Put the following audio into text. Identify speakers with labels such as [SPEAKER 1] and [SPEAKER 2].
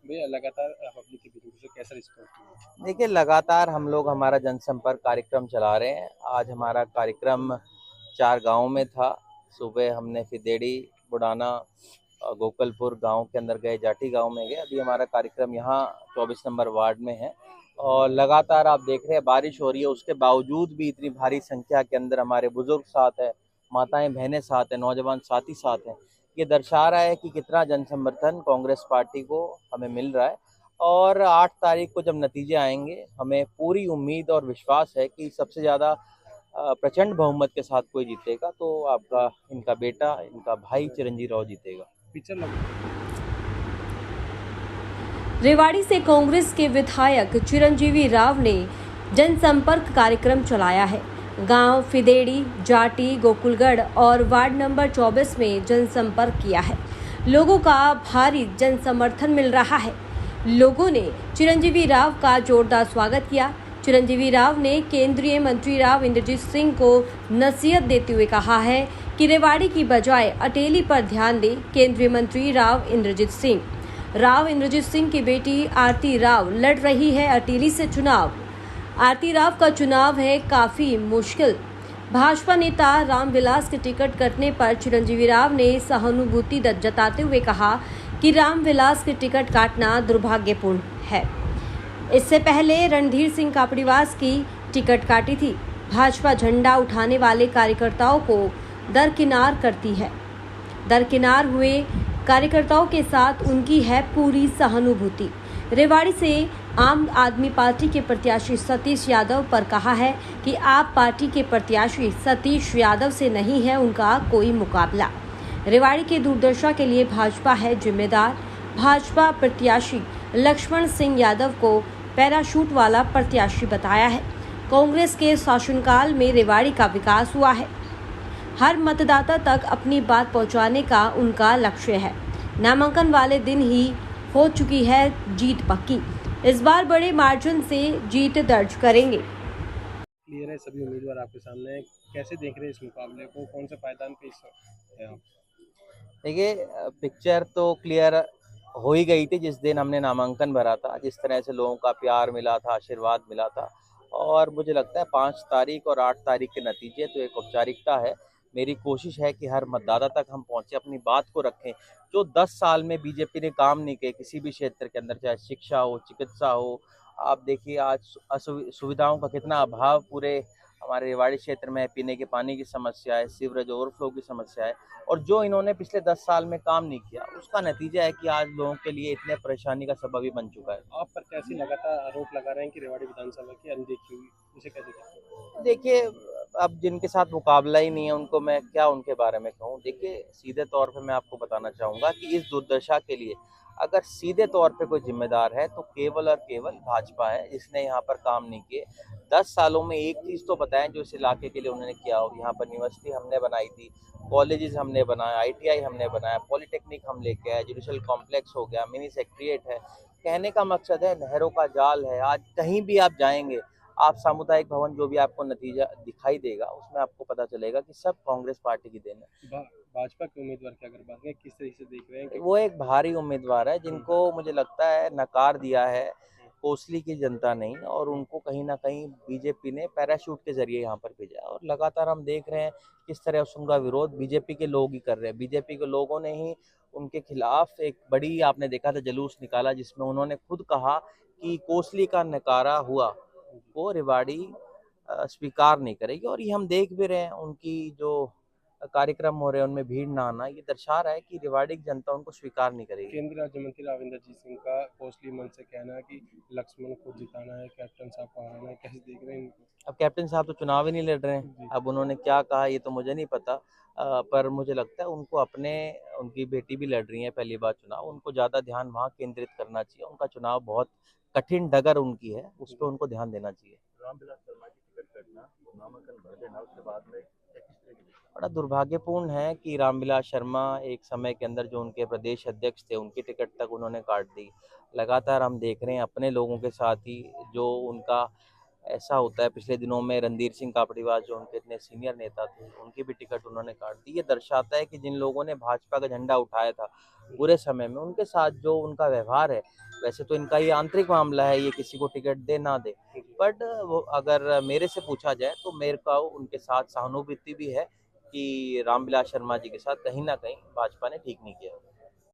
[SPEAKER 1] भैया लगातार पब्लिक के बीच से कैसा रिस्पॉन्स मिला?
[SPEAKER 2] देखिए, लगातार हम लोग हमारा जनसंपर्क कार्यक्रम चला रहे हैं। आज हमारा कार्यक्रम 4 गाँव में था। सुबह हमने फिदेड़ी, बुडाना, गोकलपुर गाँव के अंदर गए, जाटी गाँव में गए। अभी हमारा कार्यक्रम यहाँ 24 नंबर वार्ड में है और लगातार आप देख रहे हैं बारिश हो रही है, उसके बावजूद भी इतनी भारी संख्या के अंदर हमारे बुजुर्ग साथ हैं, माताएं बहनें साथ हैं, नौजवान साथी साथ हैं। ये दर्शा रहा है कि कितना जनसमर्थन कांग्रेस पार्टी को हमें मिल रहा है। और 8 तारीख को जब नतीजे आएंगे, हमें पूरी उम्मीद और विश्वास है कि सबसे ज़्यादा प्रचंड बहुमत के साथ कोई जीतेगा तो आपका इनका बेटा, इनका भाई चिरंजीव राव जीतेगा।
[SPEAKER 1] पिक्चर लग
[SPEAKER 3] रेवाड़ी से कांग्रेस के विधायक चिरंजीवी राव ने जनसंपर्क कार्यक्रम चलाया है। गांव फिदेड़ी, जाटी, गोकुलगढ़ और वार्ड नंबर 24 में जनसंपर्क किया है। लोगों का भारी जन समर्थन मिल रहा है। लोगों ने चिरंजीवी राव का जोरदार स्वागत किया। चिरंजीवी राव ने केंद्रीय मंत्री राव इंद्रजीत सिंह को नसीहत देते हुए कहा है कि रेवाड़ी की बजाय अटेली पर ध्यान दे केंद्रीय मंत्री राव इंद्रजीत सिंह। राव इंद्रजीत सिंह की बेटी आरती राव लड़ रही है अटेली से चुनाव। आरती राव का चुनाव है काफी मुश्किल। भाजपा नेता रामविलास के टिकट कटने पर चिरंजीवी राव ने सहानुभूति जताते हुए कहा कि रामविलास के टिकट काटना दुर्भाग्यपूर्ण है। इससे पहले रणधीर सिंह कापड़ीवास की टिकट काटी थी। भाजपा झंडा उठाने वाले कार्यकर्ताओं को दरकिनार करती है। दरकिनार हुए कार्यकर्ताओं के साथ उनकी है पूरी सहानुभूति। रेवाड़ी से आम आदमी पार्टी के प्रत्याशी सतीश यादव पर कहा है कि आप पार्टी के प्रत्याशी सतीश यादव से नहीं है उनका कोई मुकाबला। रेवाड़ी के दुर्दशा के लिए भाजपा है जिम्मेदार। भाजपा प्रत्याशी लक्ष्मण सिंह यादव को पैराशूट वाला प्रत्याशी बताया है। कांग्रेस के शासनकाल में रेवाड़ी का विकास हुआ है। हर मतदाता तक अपनी बात पहुंचाने का उनका लक्ष्य है। नामांकन वाले दिन ही हो चुकी है जीत पक्की। इस बार बड़े मार्जिन से जीत दर्ज करेंगे।
[SPEAKER 1] क्लियर है, सभी उम्मीदवार आपके सामने हैं। कैसे देख रहे हैं इस मुकाबले को? कौन सा पायदान पे है आप?
[SPEAKER 2] देखिए, पिक्चर तो क्लियर हो ही गई थी जिस दिन हमने नामांकन भरा था, जिस तरह से लोगों का प्यार मिला था, आशीर्वाद मिला था। और मुझे लगता है 5 तारीख और 8 तारीख के नतीजे तो एक औपचारिकता है। मेरी कोशिश है कि हर मतदाता तक हम पहुंचे, अपनी बात को रखें। जो 10 साल में बीजेपी ने काम नहीं किए किसी भी क्षेत्र के अंदर, चाहे शिक्षा हो, चिकित्सा हो, आप देखिए आज सुविधाओं का कितना अभाव पूरे हमारे रेवाड़ी क्षेत्र में है। पीने के पानी की समस्या है, सीवरेज ओवरफ्लो की समस्या है। और जो इन्होंने पिछले 10 साल में काम नहीं किया, उसका नतीजा है कि आज लोगों के लिए इतने परेशानी का सबब ही बन चुका है।
[SPEAKER 1] आप पर कैसी लगातार आरोप लगा रहे हैं कि रेवाड़ी विधानसभा की अनदेखी हुई, उसे कैसे देखते हैं?
[SPEAKER 2] देखिए, अब जिनके साथ मुकाबला ही नहीं है उनको मैं क्या उनके बारे में कहूँ। देखिए, सीधे तौर पे मैं आपको बताना चाहूँगा कि इस दुर्दशा के लिए अगर सीधे तौर पे कोई जिम्मेदार है तो केवल और केवल भाजपा है, जिसने यहाँ पर काम नहीं किए। 10 सालों में एक चीज़ तो बताएं जो इस इलाके के लिए उन्होंने किया हो। यहाँ पर यूनिवर्सिटी हमने बनाई थी, कॉलेजेस हमने बनाया, ITI हमने बनाया, पॉलिटेक्निक हम लेके आए, जुडिशल कॉम्प्लेक्स हो गया, मिनी सेक्रेटेरिएट है। कहने का मकसद है, नहरों का जाल है। आज कहीं भी आप जाएंगे, आप सामुदायिक भवन जो भी आपको नतीजा दिखाई देगा, उसमें आपको पता चलेगा कि सब कांग्रेस पार्टी की देन है।
[SPEAKER 1] भाजपा के उम्मीदवार की अगर बात करें, किस तरीके से देख रहे हैं कि
[SPEAKER 2] वो एक भारी उम्मीदवार है जिनको मुझे लगता है नकार दिया है कोसली की जनता ने, और उनको कहीं ना कहीं बीजेपी ने पैराशूट के जरिए यहाँ पर भेजा है। और लगातार हम देख रहे हैं किस तरह से उनका विरोध बीजेपी के लोग ही कर रहे हैं। बीजेपी के लोगों ने ही उनके खिलाफ एक बड़ी, आपने देखा था, जुलूस निकाला जिसमें उन्होंने खुद कहा कि कोसली का नकारा हुआ वो रेवाड़ी स्वीकार नहीं करेगी। और ये हम देख भी रहे हैं, उनकी जो कार्यक्रम हो रहे हैं उनमें भीड़ ना आना, ये दर्शा रहा है कि रेवाड़ी की जनता उनको स्वीकार नहीं करेगी।
[SPEAKER 1] केंद्रीय राज्य मंत्री राव इंद्रजीत सिंह का कोसली मंच से कहना है कि लक्ष्मण को जिताना है, कैप्टन साहब को हराना है, कैसे देख रहे हैं इनको?
[SPEAKER 2] अब कैप्टन साहब तो चुनाव ही नहीं लड़ रहे हैं। अब उन्होंने क्या कहा ये तो मुझे नहीं पता। पर मुझे लगता है उनको अपने, उनकी बेटी भी लड़ रही है पहली बार चुनाव, उनको ज़्यादा ध्यान वहाँ केंद्रित करना चाहिए। उनका चुनाव बहुत कठिन डगर उनकी है, उस पर उनको ध्यान देना चाहिए।
[SPEAKER 1] रामविलास शर्मा की टिकट कटना, नामांकन भर देना, उसके बाद में
[SPEAKER 2] बड़ा दुर्भाग्यपूर्ण है कि रामविलास शर्मा एक समय के अंदर जो उनके प्रदेश अध्यक्ष थे, उनकी टिकट तक उन्होंने काट दी। लगातार हम देख रहे हैं अपने लोगों के साथ ही जो उनका ऐसा होता है। पिछले दिनों में रणधीर सिंह कापड़ीवाल जो उनके इतने सीनियर नेता थे, उनकी भी टिकट उन्होंने काट दी। ये दर्शाता है कि जिन लोगों ने भाजपा का झंडा उठाया था बुरे समय में, उनके साथ जो उनका व्यवहार है, वैसे तो इनका ये आंतरिक मामला है, ये किसी को टिकट दे ना दे, बट वो अगर मेरे से पूछा जाए तो मेरे को उनके साथ सहानुभूति भी है कि रामविलास शर्मा जी के साथ कहीं ना कहीं भाजपा ने ठीक नहीं किया।